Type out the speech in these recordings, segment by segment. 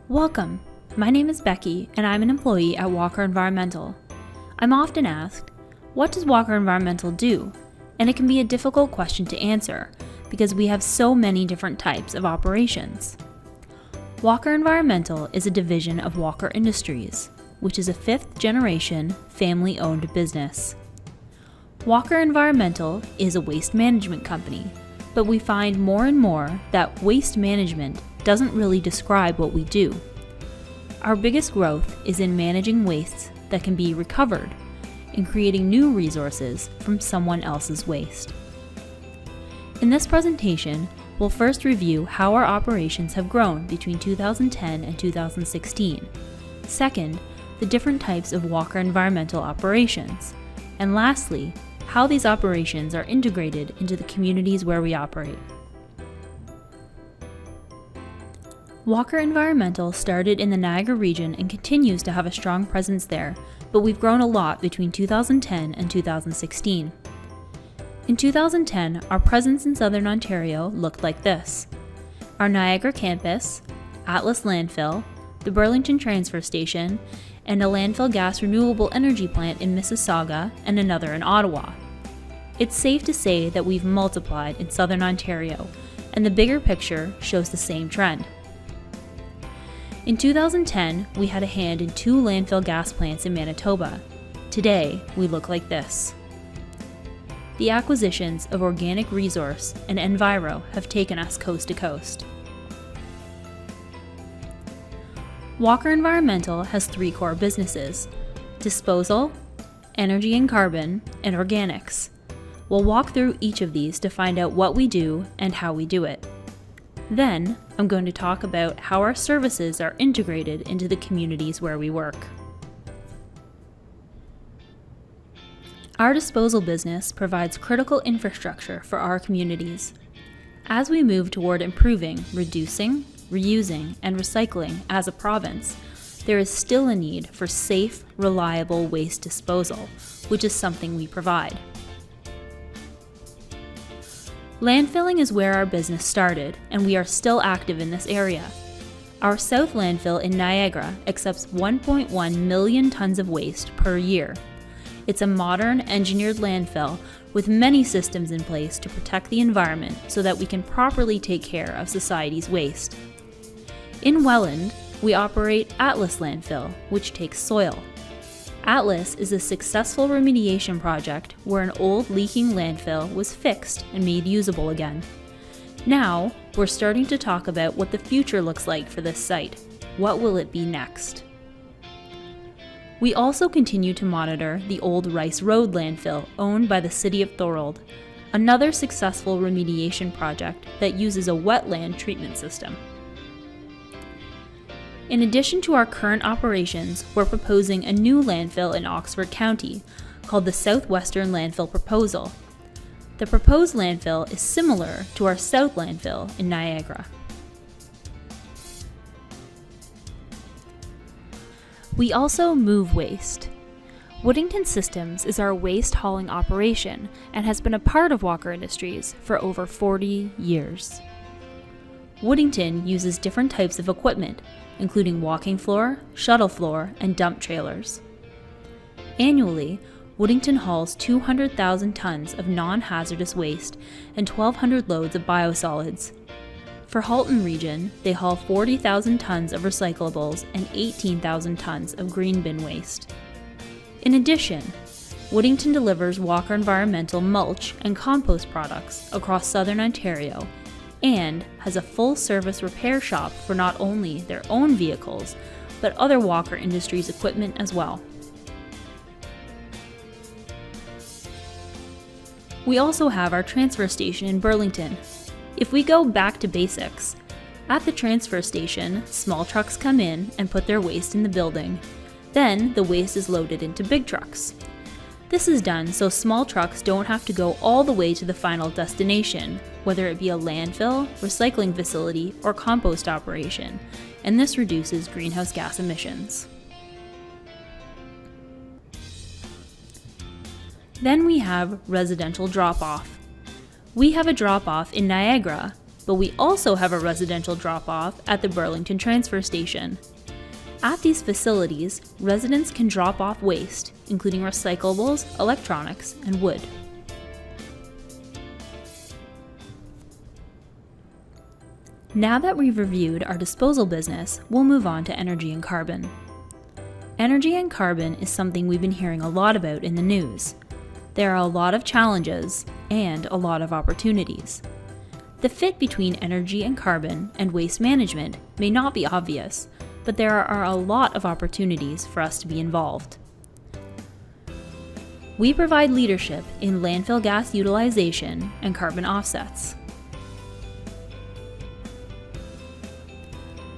Welcome! My name is Becky, and I'm an employee at Walker Environmental. I'm often asked, what does Walker Environmental do? And it can be a difficult question to answer because we have so many different types of operations. Walker Environmental is a division of Walker Industries, which is a fifth-generation, family-owned business. Walker Environmental is a waste management company, but we find more and more that waste management doesn't really describe what we do. Our biggest growth is in managing wastes that can be recovered and creating new resources from someone else's waste. In this presentation, we'll first review how our operations have grown between 2010 and 2016. Second, the different types of Walker Environmental operations. And lastly, how these operations are integrated into the communities where we operate. Walker Environmental started in the Niagara region and continues to have a strong presence there, but we've grown a lot between 2010 and 2016. In 2010, our presence in Southern Ontario looked like this: our Niagara campus, Atlas Landfill, the Burlington Transfer Station, and a landfill gas renewable energy plant in Mississauga and another in Ottawa. It's safe to say that we've multiplied in Southern Ontario, and the bigger picture shows the same trend. In 2010, we had a hand in 2 landfill gas plants in Manitoba. Today, we look like this. The acquisitions of Organic Resource and Enviro have taken us coast to coast. Walker Environmental has 3 core businesses: disposal, energy and carbon, and organics. We'll walk through each of these to find out what we do and how we do it. Then, I'm going to talk about how our services are integrated into the communities where we work. Our disposal business provides critical infrastructure for our communities. As we move toward improving, reducing, reusing, and recycling as a province, there is still a need for safe, reliable waste disposal, which is something we provide. Landfilling is where our business started, and we are still active in this area. Our South Landfill in Niagara accepts 1.1 million tons of waste per year. It's a modern, engineered landfill with many systems in place to protect the environment so that we can properly take care of society's waste. In Welland, we operate Atlas Landfill, which takes soil. Atlas is a successful remediation project where an old leaking landfill was fixed and made usable again. Now, we're starting to talk about what the future looks like for this site. What will it be next? We also continue to monitor the old Rice Road landfill owned by the City of Thorold, another successful remediation project that uses a wetland treatment system. In addition to our current operations, we're proposing a new landfill in Oxford County called the Southwestern Landfill Proposal. The proposed landfill is similar to our South Landfill in Niagara. We also move waste. Woodington Systems is our waste hauling operation and has been a part of Walker Industries for over 40 years. Woodington uses different types of equipment, including walking floor, shuttle floor, and dump trailers. Annually, Woodington hauls 200,000 tons of non-hazardous waste and 1,200 loads of biosolids. For Halton Region, they haul 40,000 tons of recyclables and 18,000 tons of green bin waste. In addition, Woodington delivers Walker Environmental mulch and compost products across Southern Ontario and has a full-service repair shop for not only their own vehicles, but other Walker Industries equipment as well. We also have our transfer station in Burlington. If we go back to basics, at the transfer station, small trucks come in and put their waste in the building. Then the waste is loaded into big trucks. This is done so small trucks don't have to go all the way to the final destination, whether it be a landfill, recycling facility, or compost operation, and this reduces greenhouse gas emissions. Then we have residential drop-off. We have a drop-off in Niagara, but we also have a residential drop-off at the Burlington Transfer Station. At these facilities, residents can drop off waste, including recyclables, electronics, and wood. Now that we've reviewed our disposal business, we'll move on to energy and carbon. Energy and carbon is something we've been hearing a lot about in the news. There are a lot of challenges and a lot of opportunities. The fit between energy and carbon and waste management may not be obvious, but there are a lot of opportunities for us to be involved. We provide leadership in landfill gas utilization and carbon offsets.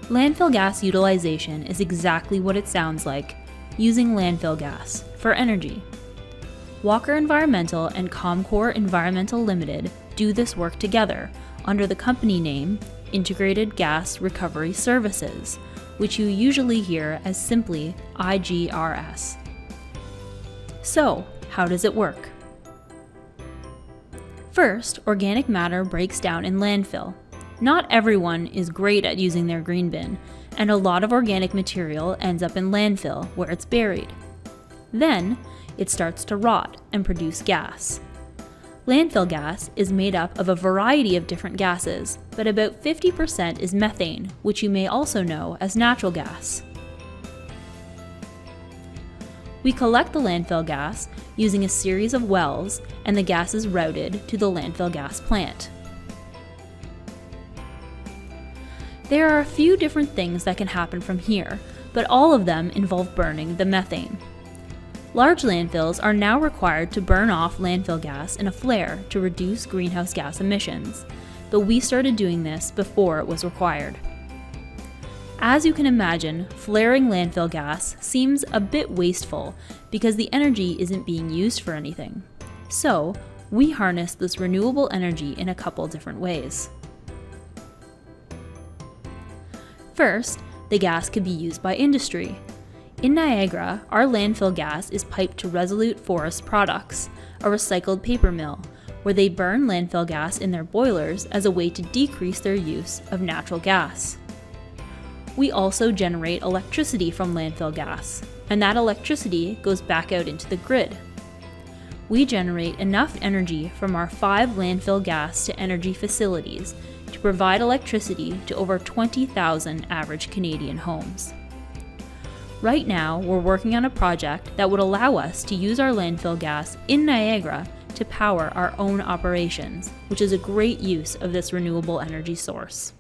Landfill gas utilization is exactly what it sounds like, using landfill gas for energy. Walker Environmental and Comcor Environmental Limited do this work together under the company name Integrated Gas Recovery Services, which you usually hear as simply IGRS. So, how does it work? First, organic matter breaks down in landfill. Not everyone is great at using their green bin, and a lot of organic material ends up in landfill where it's buried. Then, it starts to rot and produce gas. Landfill gas is made up of a variety of different gases, but about 50% is methane, which you may also know as natural gas. We collect the landfill gas using a series of wells, and the gas is routed to the landfill gas plant. There are a few different things that can happen from here, but all of them involve burning the methane. Large landfills are now required to burn off landfill gas in a flare to reduce greenhouse gas emissions, but we started doing this before it was required. As you can imagine, flaring landfill gas seems a bit wasteful because the energy isn't being used for anything. So, we harness this renewable energy in a couple different ways. First, the gas could be used by industry. In Niagara, our landfill gas is piped to Resolute Forest Products, a recycled paper mill, where they burn landfill gas in their boilers as a way to decrease their use of natural gas. We also generate electricity from landfill gas, and that electricity goes back out into the grid. We generate enough energy from our 5 landfill gas to energy facilities to provide electricity to over 20,000 average Canadian homes. Right now, we're working on a project that would allow us to use our landfill gas in Niagara to power our own operations, which is a great use of this renewable energy source.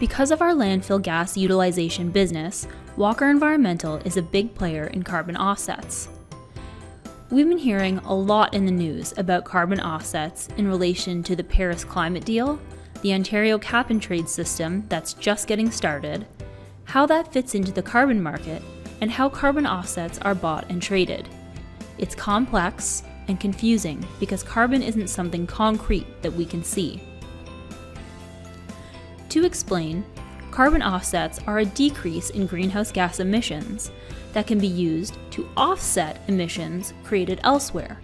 Because of our landfill gas utilization business, Walker Environmental is a big player in carbon offsets. We've been hearing a lot in the news about carbon offsets in relation to the Paris Climate Deal, the Ontario cap-and-trade system that's just getting started, how that fits into the carbon market, and how carbon offsets are bought and traded. It's complex and confusing because carbon isn't something concrete that we can see. To explain, carbon offsets are a decrease in greenhouse gas emissions that can be used to offset emissions created elsewhere.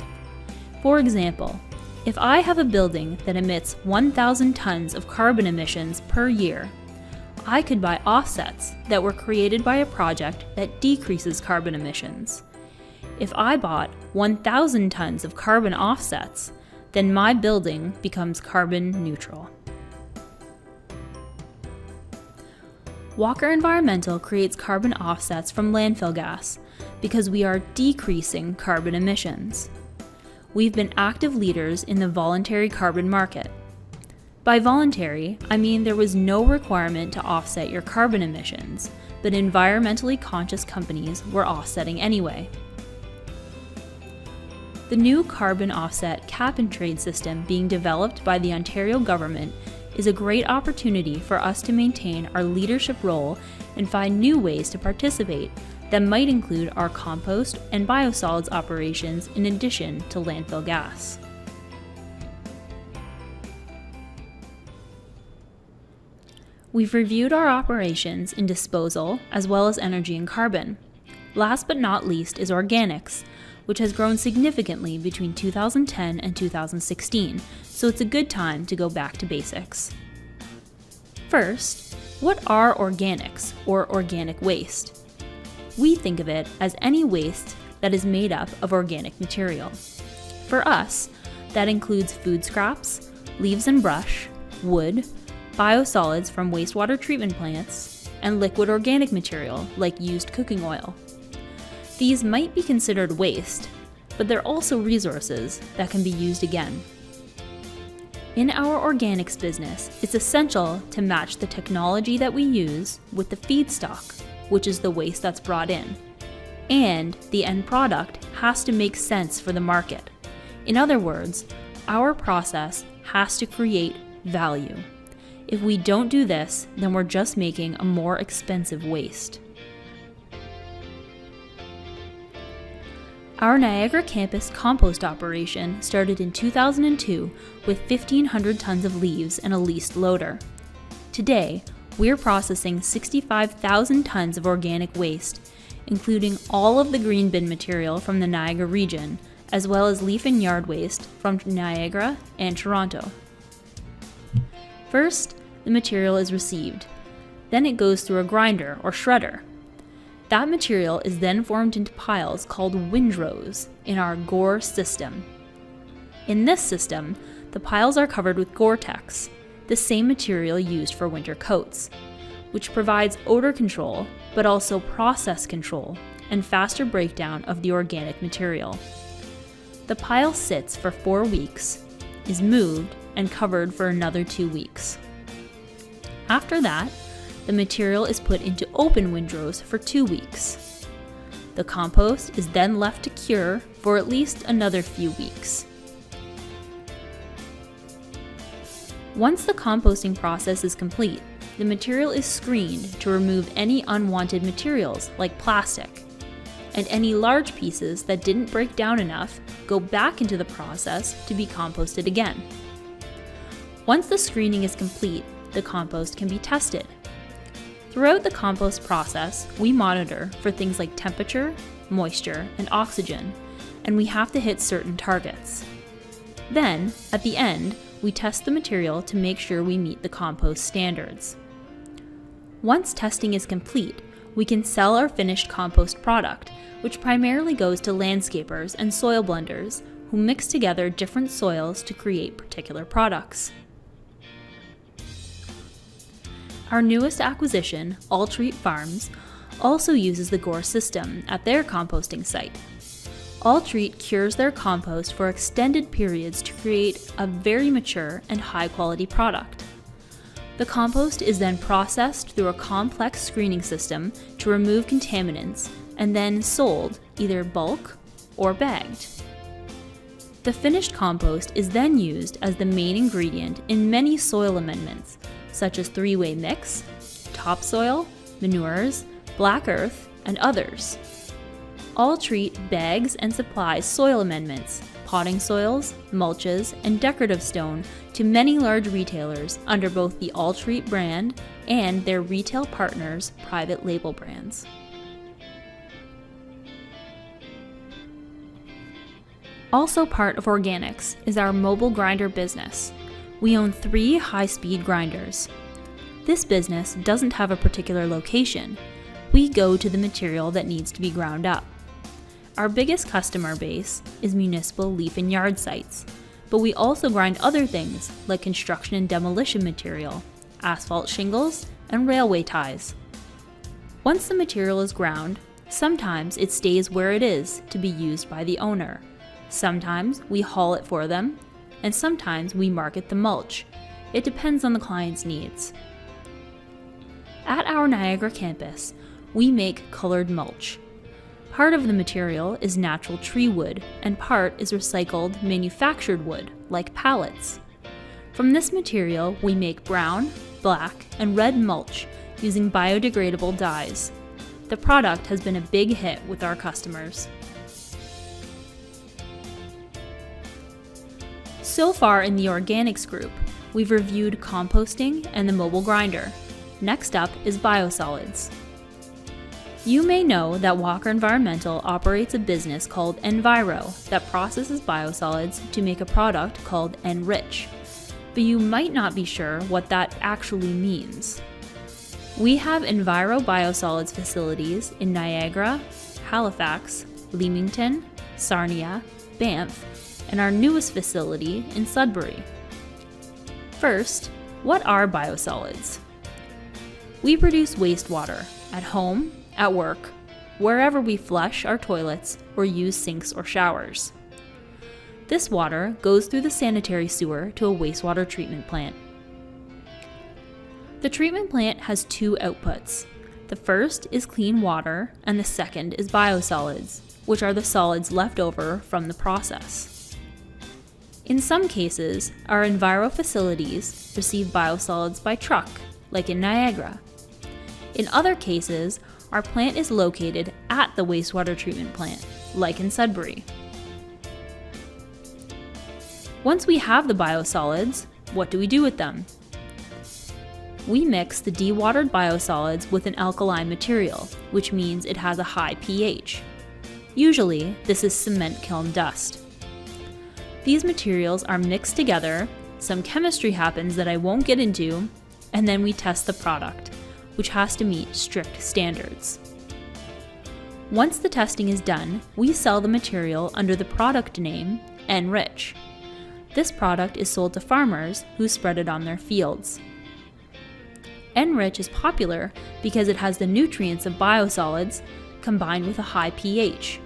For example, if I have a building that emits 1,000 tons of carbon emissions per year, I could buy offsets that were created by a project that decreases carbon emissions. If I bought 1,000 tons of carbon offsets, then my building becomes carbon neutral. Walker Environmental creates carbon offsets from landfill gas because we are decreasing carbon emissions. We've been active leaders in the voluntary carbon market. By voluntary, I mean there was no requirement to offset your carbon emissions, but environmentally conscious companies were offsetting anyway. The new carbon offset cap-and-trade system being developed by the Ontario government is a great opportunity for us to maintain our leadership role and find new ways to participate that might include our compost and biosolids operations in addition to landfill gas. We've reviewed our operations in disposal as well as energy and carbon. Last but not least is organics, which has grown significantly between 2010 and 2016, so it's a good time to go back to basics. First, what are organics, or organic waste? We think of it as any waste that is made up of organic material. For us, that includes food scraps, leaves and brush, wood, biosolids from wastewater treatment plants, and liquid organic material like used cooking oil. These might be considered waste, but they're also resources that can be used again. In our organics business, it's essential to match the technology that we use with the feedstock, which is the waste that's brought in, and the end product has to make sense for the market. In other words, our process has to create value. If we don't do this, then we're just making a more expensive waste. Our Niagara campus compost operation started in 2002 with 1,500 tons of leaves and a leased loader. Today, we're processing 65,000 tons of organic waste, including all of the green bin material from the Niagara region, as well as leaf and yard waste from Niagara and Toronto. First, the material is received. Then it goes through a grinder or shredder. That material is then formed into piles called windrows in our GORE system. In this system, the piles are covered with Gore-Tex, the same material used for winter coats, which provides odor control, but also process control and faster breakdown of the organic material. The pile sits for 4 weeks, is moved, and covered for another 2 weeks. After that, the material is put into open windrows for 2 weeks. The compost is then left to cure for at least another few weeks. Once the composting process is complete, the material is screened to remove any unwanted materials like plastic, and any large pieces that didn't break down enough go back into the process to be composted again. Once the screening is complete, the compost can be tested. Throughout the compost process, we monitor for things like temperature, moisture, and oxygen, and we have to hit certain targets. Then, at the end, we test the material to make sure we meet the compost standards. Once testing is complete, we can sell our finished compost product, which primarily goes to landscapers and soil blenders who mix together different soils to create particular products. Our newest acquisition, Alltreat Farms, also uses the GORE system at their composting site. Alltreat cures their compost for extended periods to create a very mature and high-quality product. The compost is then processed through a complex screening system to remove contaminants and then sold either bulk or bagged. The finished compost is then used as the main ingredient in many soil amendments, such as three-way mix, topsoil, manures, black earth, and others. Alltreat bags and supplies soil amendments, potting soils, mulches, and decorative stone to many large retailers under both the Alltreat brand and their retail partners' private label brands. Also part of organics is our mobile grinder business. We own 3 high-speed grinders. This business doesn't have a particular location. We go to the material that needs to be ground up. Our biggest customer base is municipal leaf and yard sites, but we also grind other things like construction and demolition material, asphalt shingles, and railway ties. Once the material is ground, sometimes it stays where it is to be used by the owner. Sometimes we haul it for them, and sometimes we market the mulch. It depends on the client's needs. At our Niagara campus, we make colored mulch. Part of the material is natural tree wood, and part is recycled manufactured wood, like pallets. From this material, we make brown, black, and red mulch using biodegradable dyes. The product has been a big hit with our customers. So far in the organics group, we've reviewed composting and the mobile grinder. Next up is biosolids. You may know that Walker Environmental operates a business called Enviro that processes biosolids to make a product called Enrich, but you might not be sure what that actually means. We have Enviro Biosolids facilities in Niagara, Halifax, Leamington, Sarnia, Banff, and our newest facility in Sudbury. First, what are biosolids? We produce wastewater at home, at work, wherever we flush our toilets or use sinks or showers. This water goes through the sanitary sewer to a wastewater treatment plant. The treatment plant has two outputs. The first is clean water, and the second is biosolids, which are the solids left over from the process. In some cases, our Enviro facilities receive biosolids by truck, like in Niagara. In other cases, our plant is located at the wastewater treatment plant, like in Sudbury. Once we have the biosolids, what do we do with them? We mix the dewatered biosolids with an alkaline material, which means it has a high pH. Usually, this is cement kiln dust. These materials are mixed together, some chemistry happens that I won't get into, and then we test the product, which has to meet strict standards. Once the testing is done, we sell the material under the product name Enrich. This product is sold to farmers who spread it on their fields. Enrich is popular because it has the nutrients of biosolids combined with a high pH.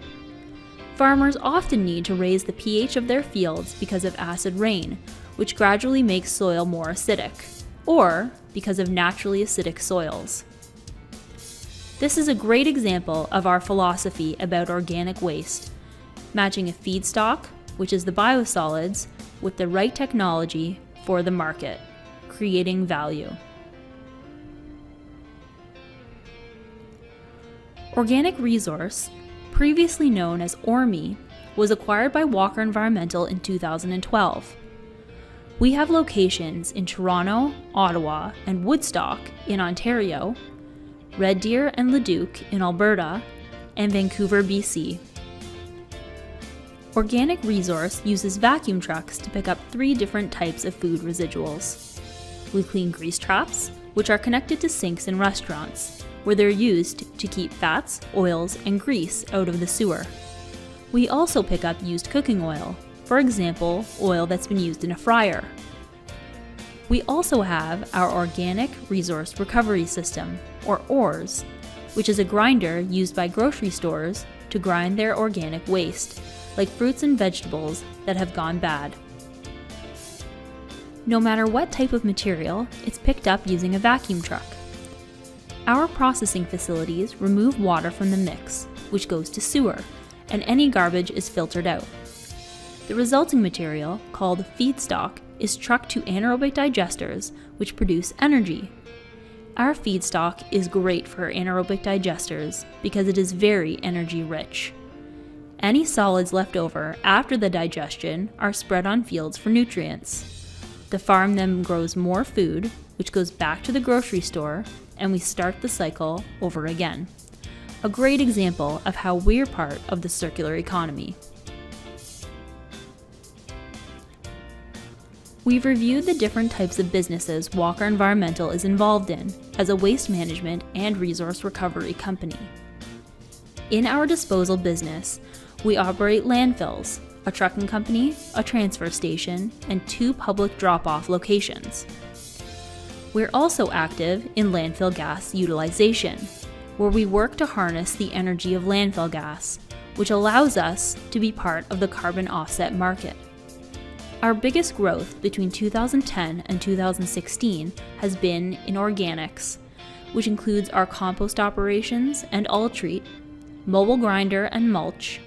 Farmers often need to raise the pH of their fields because of acid rain, which gradually makes soil more acidic, or because of naturally acidic soils. This is a great example of our philosophy about organic waste, matching a feedstock, which is the biosolids, with the right technology for the market, creating value. Organic Resource, previously known as ORME, was acquired by Walker Environmental in 2012. We have locations in Toronto, Ottawa, and Woodstock in Ontario, Red Deer and Leduc in Alberta, and Vancouver, BC. Organic Resource uses vacuum trucks to pick up 3 different types of food residuals. We clean grease traps, which are connected to sinks in restaurants, where they're used to keep fats, oils, and grease out of the sewer. We also pick up used cooking oil, for example, oil that's been used in a fryer. We also have our Organic Resource Recovery System, or ORS, which is a grinder used by grocery stores to grind their organic waste, like fruits and vegetables that have gone bad. No matter what type of material, it's picked up using a vacuum truck. Our processing facilities remove water from the mix, which goes to sewer, and any garbage is filtered out. The resulting material, called feedstock, is trucked to anaerobic digesters, which produce energy. Our feedstock is great for anaerobic digesters because it is very energy rich. Any solids left over after the digestion are spread on fields for nutrients. The farm then grows more food, which goes back to the grocery store, and we start the cycle over again. A great example of how we're part of the circular economy. We've reviewed the different types of businesses Walker Environmental is involved in as a waste management and resource recovery company. In our disposal business, we operate landfills, a trucking company, a transfer station, and 2 public drop-off locations. We're also active in Landfill Gas Utilization, where we work to harness the energy of landfill gas, which allows us to be part of the carbon offset market. Our biggest growth between 2010 and 2016 has been in organics, which includes our compost operations and all-treat, mobile grinder and mulch,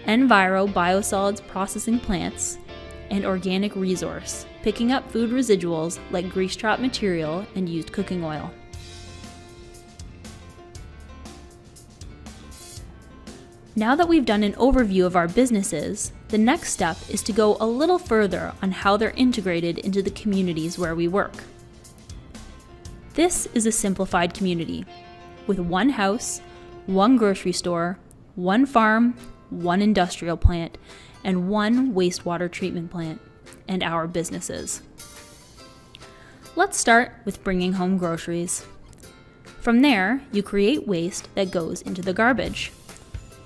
Enviro Biosolids processing plants, and Organic Resource, picking up food residuals like grease trap material and used cooking oil. Now that we've done an overview of our businesses, the next step is to go a little further on how they're integrated into the communities where we work. This is a simplified community, with 1 house, 1 grocery store, 1 farm, 1 industrial plant, and 1 wastewater treatment plant, and our businesses. Let's start with bringing home groceries. From there, you create waste that goes into the garbage.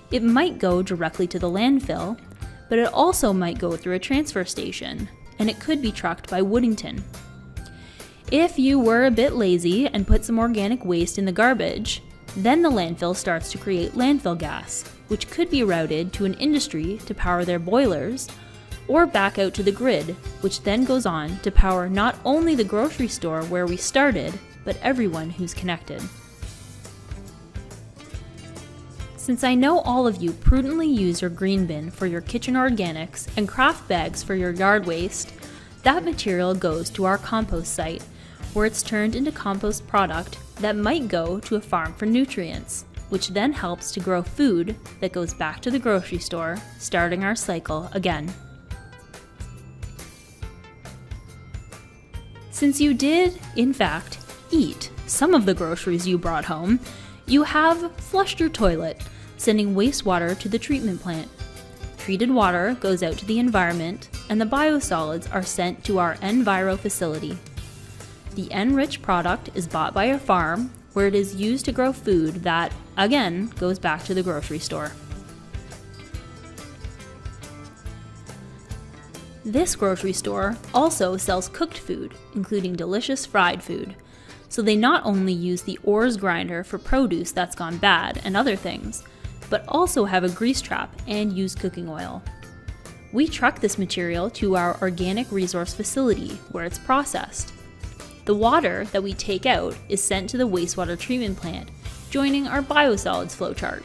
It might go directly to the landfill, but it also might go through a transfer station, and it could be trucked by Woodington. If you were a bit lazy and put some organic waste in the garbage, then the landfill starts to create landfill gas, which could be routed to an industry to power their boilers, or back out to the grid, which then goes on to power not only the grocery store where we started, but everyone who's connected. Since I know all of you prudently use your green bin for your kitchen organics and craft bags for your yard waste, that material goes to our compost site, where it's turned into compost product that might go to a farm for nutrients, which then helps to grow food that goes back to the grocery store, starting our cycle again. Since you did, in fact, eat some of the groceries you brought home, you have flushed your toilet, sending wastewater to the treatment plant. Treated water goes out to the environment, and the biosolids are sent to our Enviro facility. The enriched product is bought by a farm, where it is used to grow food that, again, goes back to the grocery store. This grocery store also sells cooked food, including delicious fried food. So they not only use the Orr's grinder for produce that's gone bad and other things, but also have a grease trap and use cooking oil. We truck this material to our organic resource facility where it's processed. The water that we take out is sent to the wastewater treatment plant, joining our biosolids flowchart.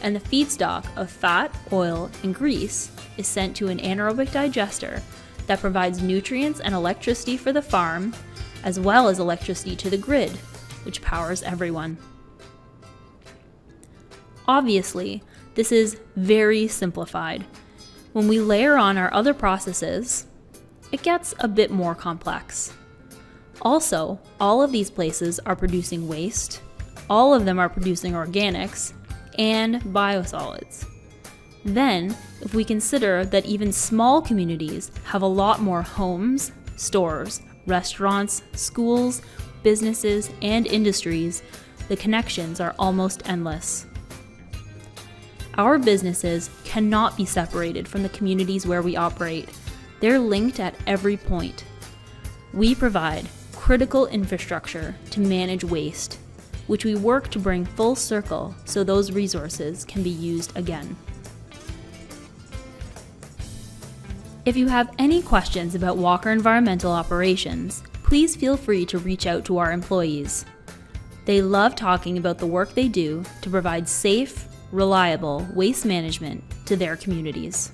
And the feedstock of fat, oil, and grease is sent to an anaerobic digester that provides nutrients and electricity for the farm, as well as electricity to the grid, which powers everyone. Obviously, this is very simplified. When we layer on our other processes, it gets a bit more complex. Also, all of these places are producing waste, all of them are producing organics, and biosolids. Then, if we consider that even small communities have a lot more homes, stores, restaurants, schools, businesses, and industries, the connections are almost endless. Our businesses cannot be separated from the communities where we operate. They're linked at every point. We provide critical infrastructure to manage waste, which we work to bring full circle so those resources can be used again. If you have any questions about Walker Environmental operations, please feel free to reach out to our employees. They love talking about the work they do to provide safe, reliable waste management to their communities.